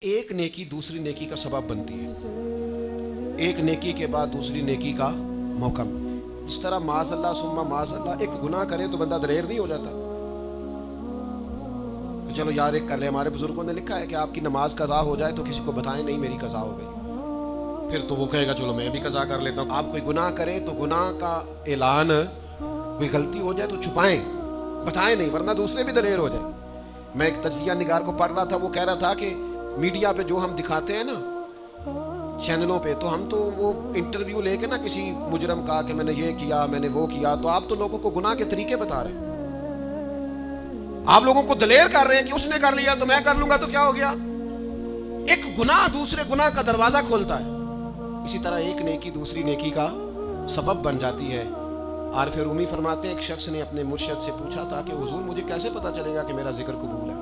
एक नेकी दूसरी नेकी का सबब बनती है। एक नेकी के बाद दूसरी नेकी का मौका। जिस तरह माज़अल्लाह सुम्मा माज़अल्लाह एक गुनाह करे तो बंदा दलेर नहीं हो जाता कि चलो यार एक कर ले। हमारे बुजुर्गों ने लिखा है कि आपकी नमाज कज़ा हो जाए तो किसी को बताएं नहीं मेरी कज़ा हो गई, फिर तो वो कहेगा चलो मैं भी कज़ा कर लेता हूँ। आप कोई गुनाह करें तो गुनाह का ऐलान, कोई गलती हो जाए तो छुपाएं, बताएं नहीं, वरना दूसरे भी दलेर हो जाए। मैं एक तजिया निगार को पढ़ रहा था, वो कह रहा था कि मीडिया पे जो हम दिखाते हैं ना चैनलों पे, तो हम तो वो इंटरव्यू लेके ना किसी मुजरम का कि मैंने ये किया मैंने वो किया, तो आप तो लोगों को गुनाह के तरीके बता रहे हैं, आप लोगों को दलेर कर रहे हैं कि उसने कर लिया तो मैं कर लूंगा तो क्या हो गया। एक गुनाह दूसरे गुनाह का दरवाजा खोलता है। इसी तरह एक नेकी दूसरी नेकी का सबब बन जाती है। आरिफ रूमी फरमाते हैं एक शख्स ने अपने मुर्शिद से पूछा था कि हुजूर मुझे कैसे पता चलेगा कि मेरा जिक्र कबूल है।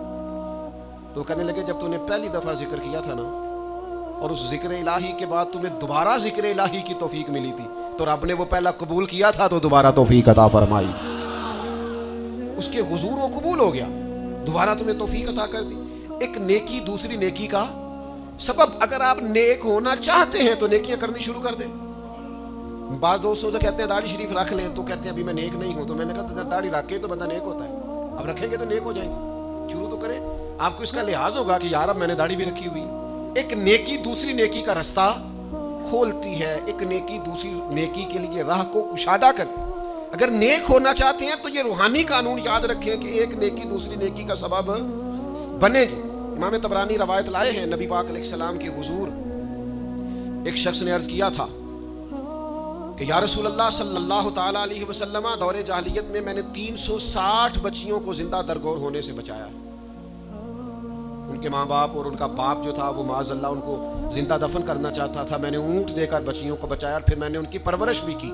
तो कहने लगे जब तूने पहली दफा जिक्र किया था ना और उस जिक्र इलाही के बाद तुम्हें दोबारा जिक्र इलाही की तौफीक मिली थी, तो रब ने वो पहला कबूल किया था तो दोबारा तौफीक अता फरमाई, उसके हुजूर वो कबूल हो गया, दोबारा तुम्हें तौफीक अता कर दी। एक नेकी दूसरी नेकी का सबब। अगर आप नेक होना चाहते हैं तो नेकियां करनी शुरू कर दें। बाज़ दोस्तों से कहते हैं दाढ़ी शरीफ रख ले, तो कहते हैं अभी मैं नेक नहीं हूं। तो मैंने कहा दाढ़ी रख के तो बंदा नेक होता है, अब रखेंगे तो नेक हो जाएंगे। शुरू तो करें, आपको इसका लिहाज होगा कि यार अब मैंने दाढ़ी भी रखी हुई। एक नेकी दूसरी नेकी का रास्ता खोलती है, एक नेकी दूसरी नेकी के लिए राह को कुशादा करती है। अगर नेक होना चाहते हैं तो ये रूहानी कानून याद रखें कि एक नेकी दूसरी नेकी का सबब बनेगी। इमाम तबरानी रवायत लाए हैं, नबी पाक अलैहिस्सलाम के हुजूर एक शख्स ने अर्ज किया था कि या रसूल अल्लाह सल्लल्लाहु ताला अलैहि वसल्लम, दौरे जाहिलियत में मैंने 360 बच्चियों को जिंदा दरगोर होने से बचाया। उनके माँ बाप और उनका बाप जो था वो माज़अल्लाह उनको जिंदा दफन करना चाहता था। मैंने ऊंट देकर बच्चियों को बचाया, फिर मैंने उनकी परवरिश भी की।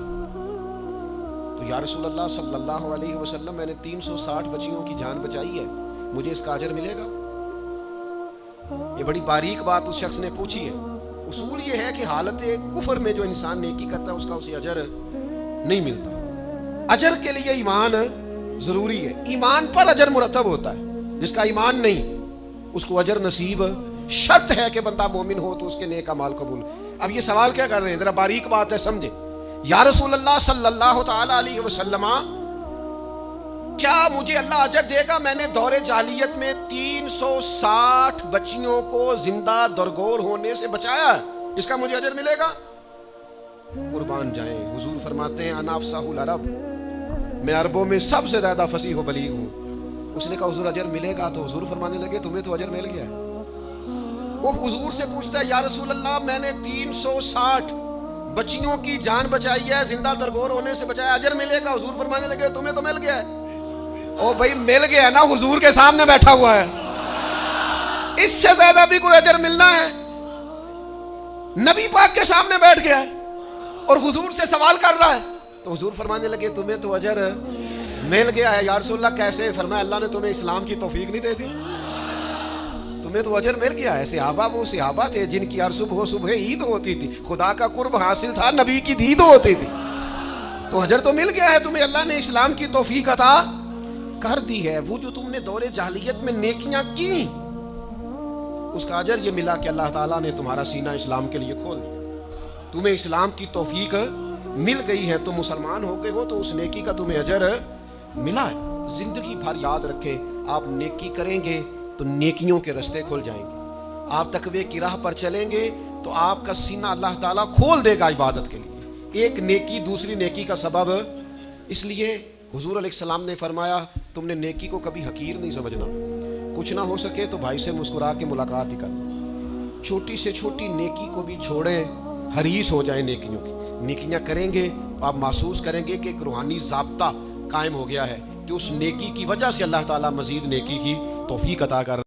तो या रसूल अल्लाह सल्लल्लाहु अलैहि वसल्लम, मैंने 360 बच्चियों की जान बचाई है, मुझे इसका अजर मिलेगा? ये बड़ी बारीक बात उस शख्स ने पूछी है। उसूल ये है कि हालत कुफर में जो इंसान नेकी करता है उसका उसे अजर नहीं मिलता। अजर के लिए ईमान जरूरी है, ईमान पर अजर मुरतब होता है। जिसका ईमान नहीं उसको अजर नसीब शर्त है कि बंदा मोमिन हो तो उसके नेक अमाल कबूल। अब ये सवाल क्या कर रहे हैं, जरा बारीक बात है समझे। या रसूल अल्लाह सल्लल्लाहु ताला अलैहि वसल्लम, क्या मुझे अल्लाह अजर देगा? मैंने दौरे जाहिलियत में 360 बच्चियों को जिंदा दरगोर होने से बचाया है, इसका मुझे अजर मिलेगा? कुर्बान जाएं, हुजूर फरमाते हैं अना अफसाहुल अरब, मैं अरबों में सबसे ज्यादा फसीह व बलीग हूं। उसने कहा हुजूर अजर मिलेगा? तो हुजूर फरमाने लगे तुम्हें तो अजर मिल गया है। वो हुजूर से पूछता है या रसूल अल्लाह, मैंने 360 बच्चियों की जान बचाई है, जिंदा दरगोर होने से बचाया, अजर मिलेगा? हुजूर फरमाने लगे तुम्हें तो मिल गया है। ओ भाई मिल गया ना, हुजूर के सामने बैठा हुआ है, इससे ज्यादा भी कोई अजर मिलना है? नबी पाक के सामने बैठ गया है और हुजूर से सवाल कर रहा है। तो हुजूर फरमाने लगे तुम्हें तो अजर मिल गया है। या रसूल अल्लाह कैसे? फरमाया अल्लाह ने तुम्हें इस्लाम की तौफीक नहीं दे दी, तुम्हें तो अजर मिल गया है। सहाबा वो सहाबा थे जिनकी हर सुबह सुबह ईद होती थी, खुदा का कुर्ब हासिल था, नबी की दीद होती थी, तो अजर तो मिल गया है तुम्हें, अल्लाह ने इस्लाम की तौफीक अता कर दी है। वो जो तुमने दौरे जाहिलियत में नेकियां की उसका अजर ये मिला कि अल्लाह ताला ने तुम्हारा सीना इस्लाम के लिए खोल दिया, तुम्हें इस्लाम की तौफीक मिल गई है, तुम मुसलमान हो गए हो, तो उस नेकी का तुम्हें अजर मिला है। जिंदगी भर याद रखें, आप नेकी करेंगे तो नेकियों के रास्ते खुल जाएंगे। आप तकवे की राह पर चलेंगे तो आपका सीना अल्लाह ताला खोल देगा इबादत के लिए। एक नेकी दूसरी नेकी का सबब। इसलिए हुजूर अलैहिस्सलाम ने फरमाया तुमने नेकी को कभी हकीर नहीं समझना, कुछ ना हो सके तो भाई से मुस्कुरा के मुलाकात ही करना। छोटी से छोटी नेकी को भी छोड़े, हरीस हो जाए नेकियों की। नेकियां करेंगे तो आप महसूस करेंगे कि एक रूहानी ज़ाब्ता कायम हो गया है कि उस नेकी की वजह से अल्लाह ताला मजीद नेकी की तौफीक अता कर